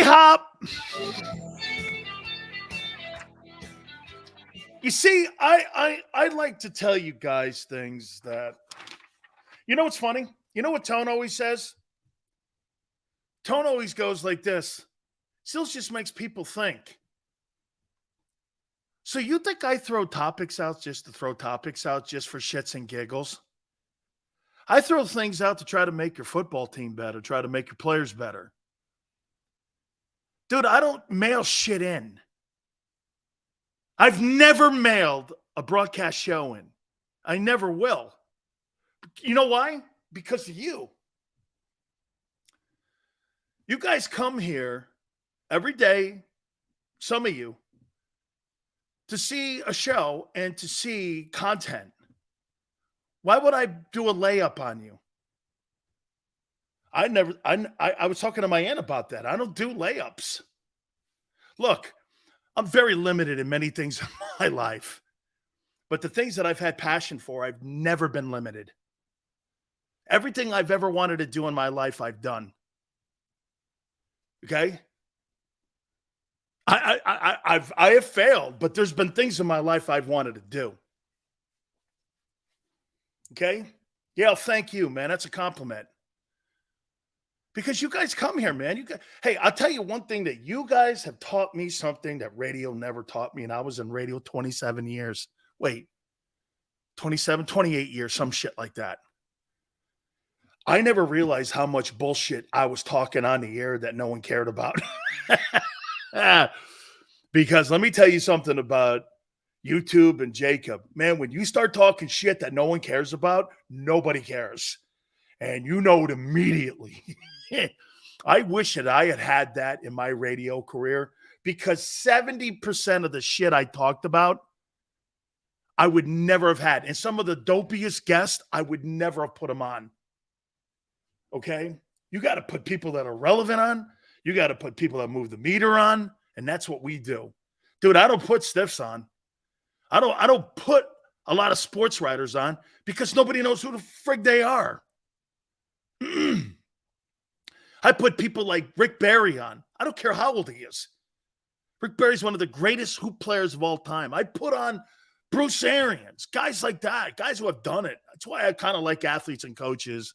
hop. You see, I like to tell you guys things that, you know what's funny? You know what Tone always says? Tone always goes like this. Sills just makes people think. So you think I throw topics out just to throw topics out just for shits and giggles? I throw things out to try to make your football team better, try to make your players better. Dude, I don't mail shit in. I've never mailed a broadcast show in. I never will. You know why? Because of you. You guys come here every day, some of you, to see a show and to see content. Why would I do a layup on you? I was talking to my aunt about that. I don't do layups. Look, I'm very limited in many things in my life. But the things that I've had passion for, I've never been limited. Everything I've ever wanted to do in my life, I've done. Okay? I have failed, but there's been things in my life I've wanted to do. Okay? Yeah, thank you, man. That's a compliment. Because you guys come here, man. Hey, I'll tell you one thing that you guys have taught me something that radio never taught me, and I was in radio 27 years. Wait, 27, 28 years, some shit like that. I never realized how much bullshit I was talking on the air that no one cared about. Because let me tell you something about YouTube and JAKIB. Man, when you start talking shit that no one cares about, nobody cares. And you know it immediately. I wish that I had had that in my radio career, because 70% of the shit I talked about, I would never have had. And some of the dopiest guests, I would never have put them on. Okay? You got to put people that are relevant on. You got to put people that move the meter on. And that's what we do. Dude, I don't put stiffs on. I don't put a lot of sports writers on because nobody knows who the frig they are. I put people like Rick Barry on. I don't care how old he is. Rick Barry's one of the greatest hoop players of all time. I put on Bruce Arians, guys like that, guys who have done it. That's why I kind of like athletes and coaches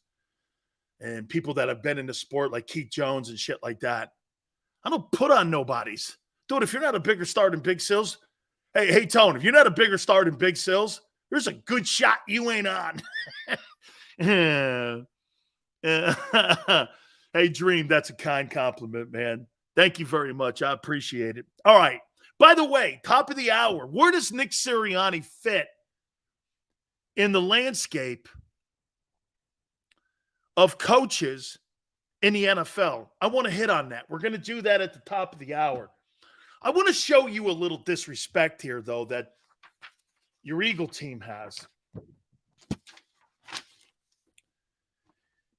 and people that have been in the sport like Keith Jones and shit like that. I don't put on nobodies. Dude, if you're not a bigger star than Big Sills, hey, Tone, if you're not a bigger star than Big Sills, there's a good shot you ain't on. Hey, Dream, that's a kind compliment, man. Thank you very much. I appreciate it. All right. By the way, top of the hour, where does Nick Sirianni fit in the landscape of coaches in the NFL? I want to hit on that. We're going to do that at the top of the hour. I want to show you a little disrespect here, though, that your Eagle team has.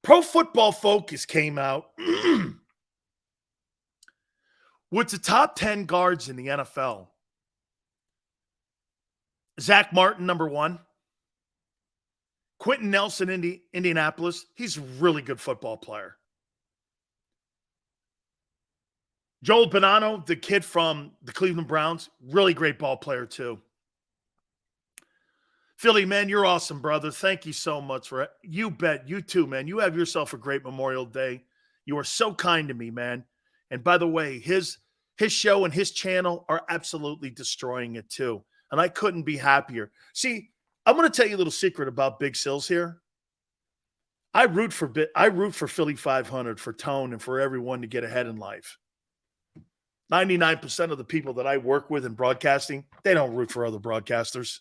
Pro Football Focus came out with the top 10 guards in the NFL. Zach Martin, number 1. Quentin Nelson, Indianapolis. He's a really good football player. Joel Bonanno, the kid from the Cleveland Browns, really great ball player too. Philly, man, you're awesome, brother. Thank you so much for it. You bet. You too, man. You have yourself a great Memorial Day. You are so kind to me, man. And by the way, his show and his channel are absolutely destroying it too. And I couldn't be happier. See, I'm going to tell you a little secret about Big Sills here. I root for Philly 500, for Tone, and for everyone to get ahead in life. 99% of the people that I work with in broadcasting, they don't root for other broadcasters.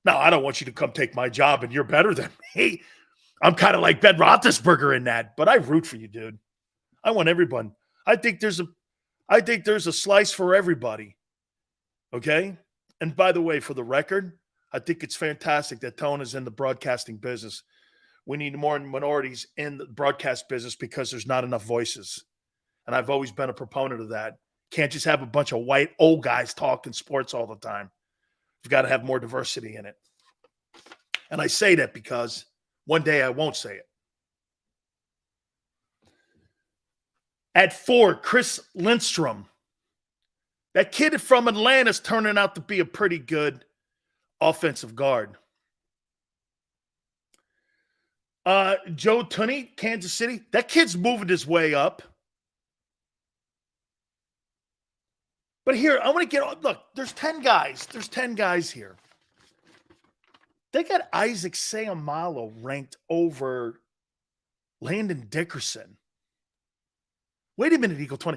No, I don't want you to come take my job and you're better than me. I'm kind of like Ben Roethlisberger in that, but I root for you, dude. I want everyone. I think there's a slice for everybody. Okay? And by the way, for the record, I think it's fantastic that Tone is in the broadcasting business. We need more minorities in the broadcast business because there's not enough voices. And I've always been a proponent of that. Can't just have a bunch of white old guys talking sports all the time. You've got to have more diversity in it. And I say that because one day I won't say it. At 4, Chris Lindstrom. That kid from Atlanta is turning out to be a pretty good offensive guard. Joe Tunney, Kansas City. That kid's moving his way up. But here, I want to get – look, there's 10 guys. There's 10 guys here. They got Isaac Seumalo ranked over Landon Dickerson. Wait a minute, Eagle 20.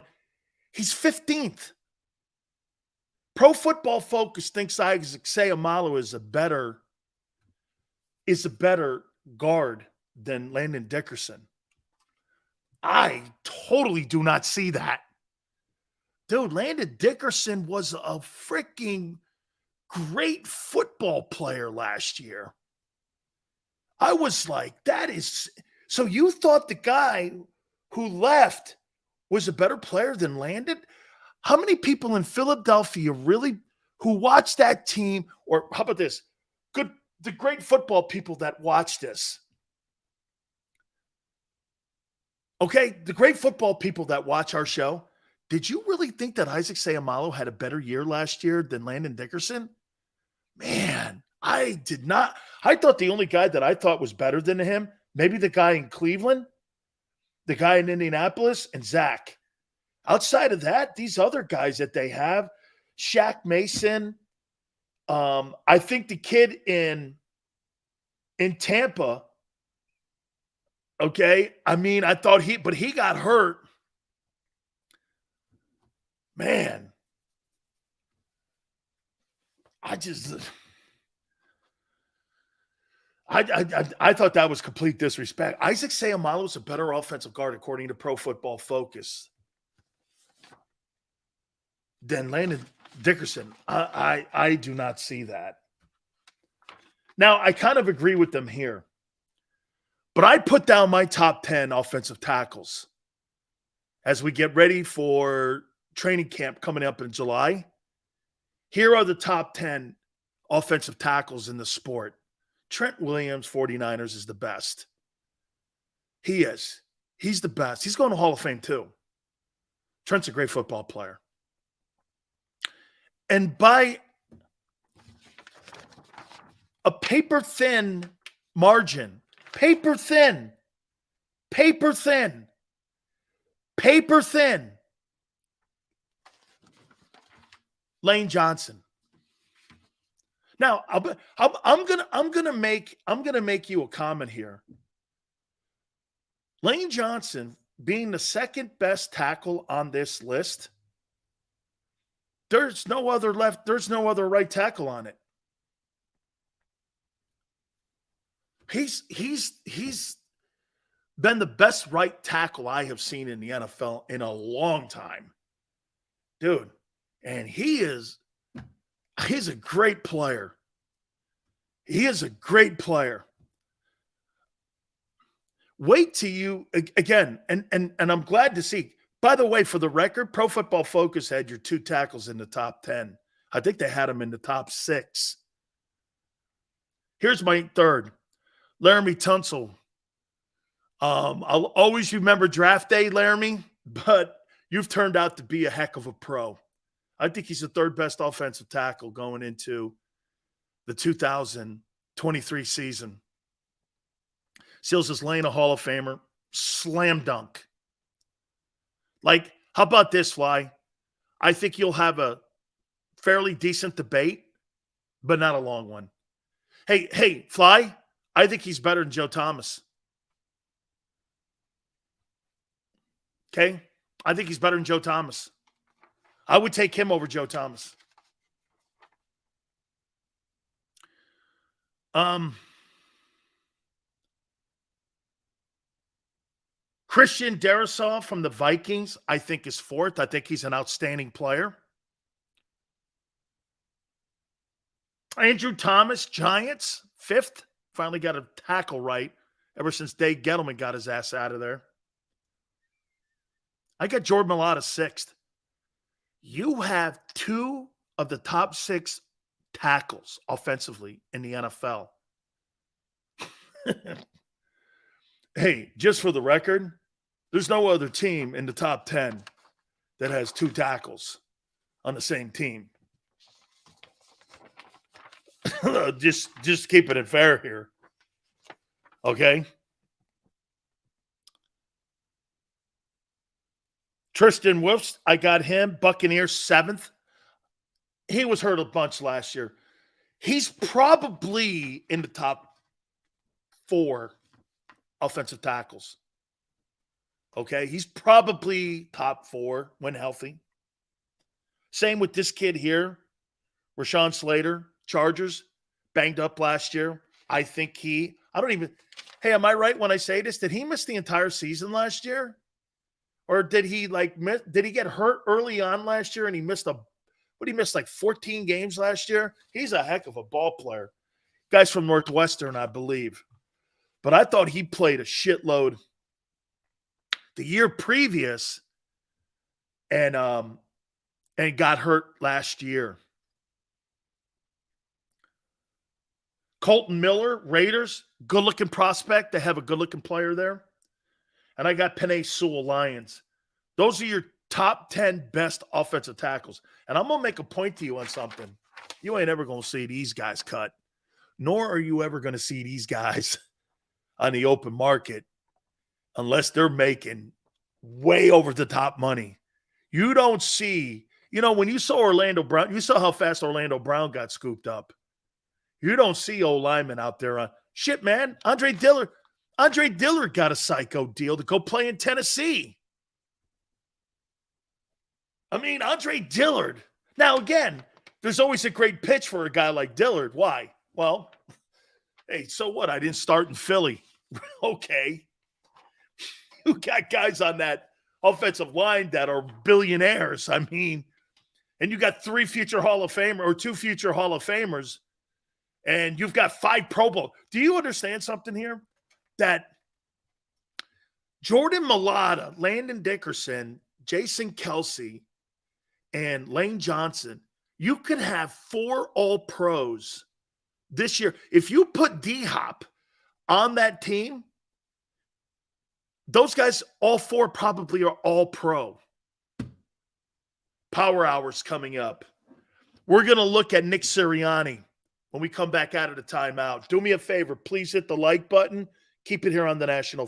He's 15th. Pro Football Focus thinks Isaac Seumalo is a better guard than Landon Dickerson. I totally do not see that. Dude, Landon Dickerson was a freaking great football player last year. I was like, that is – so you thought the guy who left was a better player than Landon? How many people in Philadelphia really who watched that team, or how about this? The great football people that watch this. Okay, the great football people that watch our show, did you really think that Isaac Seumalo had a better year last year than Landon Dickerson? Man, I did not. I thought the only guy that I thought was better than him, maybe the guy in Cleveland, the guy in Indianapolis, and Zach. Outside of that, these other guys that they have, Shaq Mason, I think the kid in Tampa, okay, I mean, I thought he got hurt. Man, I thought that was complete disrespect. Isaac Seumalo is a better offensive guard according to Pro Football Focus than Landon Dickerson. I do not see that. Now, I kind of agree with them here, but I put down my top 10 offensive tackles as we get ready for training camp coming up in July. Here are the top 10 offensive tackles in the sport. Trent Williams, 49ers, is the best. He is. He's the best. He's going to Hall of Fame too. Trent's a great football player. And by a paper-thin margin, paper-thin, Lane Johnson. Now, I'm gonna make you a comment here. Lane Johnson being the second best tackle on this list, there's no other right tackle on it. He's been the best right tackle I have seen in the NFL in a long time. Dude, and he's a great player. He is a great player. Wait till you again, and I'm glad to see. By the way, for the record, Pro Football Focus had your 2 tackles in the top 10. I think they had them in the top 6. Here's my third, Laramie Tunsil. I'll always remember draft day, Laramie, but you've turned out to be a heck of a pro. I think he's the third best offensive tackle going into the 2023 season. Seals is Lane a Hall of Famer. Slam dunk. Like, how about this, Fly? I think you'll have a fairly decent debate, but not a long one. Hey, Fly, I think he's better than Joe Thomas. Okay? I think he's better than Joe Thomas. I would take him over Joe Thomas. Christian Darrisaw from the Vikings, I think, is 4th. I think he's an outstanding player. Andrew Thomas, Giants, 5th. Finally got a tackle right ever since Dave Gettleman got his ass out of there. I got Jordan Mailata 6th. You have 2 of the top 6 tackles offensively in the NFL. Hey, just for the record, There's no other team in the top 10 that has 2 tackles on the same team. just keeping it fair here. Okay? Tristan Wirfs, I got him. Buccaneers 7th. He was hurt a bunch last year. He's probably in the top 4 offensive tackles. Okay? He's probably top 4 when healthy. Same with this kid here, Rashawn Slater, Chargers, banged up last year. I think hey, am I right when I say this? Did he miss the entire season last year? Or did he get hurt early on last year and he missed like 14 games last year? He's a heck of a ball player. Guy's from Northwestern, I believe. But I thought he played a shitload the year previous and got hurt last year. Colton Miller, Raiders, good-looking prospect. They have a good-looking player there. And I got Penei Sewell, Lions. Those are your top 10 best offensive tackles. And I'm going to make a point to you on something. You ain't ever going to see these guys cut, nor are you ever going to see these guys on the open market unless they're making way over the top money. You don't see, when you saw Orlando Brown, you saw how fast Orlando Brown got scooped up. You don't see old linemen out there on shit, man. Andre Dillard got a psycho deal to go play in Tennessee. I mean, Andre Dillard. Now, again, there's always a great pitch for a guy like Dillard. Why? Well, hey, so what? I didn't start in Philly. Okay. You got guys on that offensive line that are billionaires. I mean, and you got 2 future Hall of Famers, and you've got 5 Pro Bowl. Do you understand something here? That Jordan Mailata, Landon Dickerson, Jason Kelsey, and Lane Johnson, you could have 4 All-Pros this year. If you put D-Hop on that team, those guys, all 4 probably are All-Pro. Power Hour's coming up. We're going to look at Nick Sirianni when we come back out of the timeout. Do me a favor. Please hit the like button. Keep it here on the National